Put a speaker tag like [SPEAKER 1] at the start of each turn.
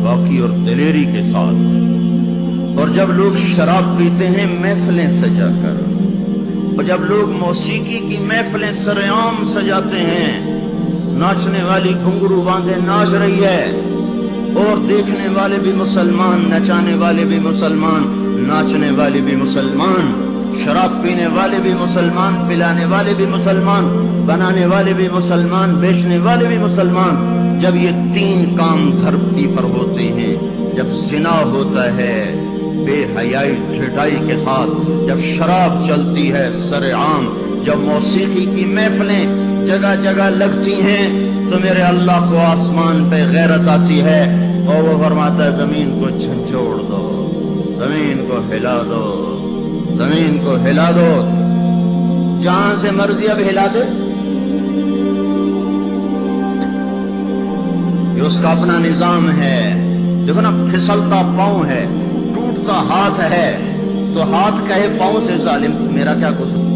[SPEAKER 1] باقی اور دلیری کے ساتھ۔ اور جب لوگ شراب پیتے ہیں محفلیں سجا کر، اور جب لوگ موسیقی کی محفلیں سرعام سجاتے ہیں، ناچنے والی گھنگرو باندھے ناچ رہی ہے، اور دیکھنے والے بھی مسلمان، نچانے والے بھی مسلمان، ناچنے والے بھی مسلمان، شراب پینے والے بھی مسلمان، پلانے والے بھی مسلمان، بنانے والے بھی مسلمان، بیچنے والے بھی مسلمان۔ جب یہ تین کام دھرتی پر ہوتے ہیں، جب زنا ہوتا ہے بے حیائی ڈھٹائی کے ساتھ، جب شراب چلتی ہے سرعام، جب موسیقی کی محفلیں جگہ جگہ لگتی ہیں، تو میرے اللہ کو آسمان پہ غیرت آتی ہے، اور وہ فرماتا ہے زمین کو جھنجھوڑ دو، زمین کو ہلا دو، زمین کو ہلا دو، جہاں سے مرضی اب ہلا دے۔ یہ اس کا اپنا نظام ہے۔ دیکھو نا، پھسلتا پاؤں ہے، ٹوٹتا ہاتھ ہے، تو ہاتھ کہے پاؤں سے ظالم میرا کیا قصور؟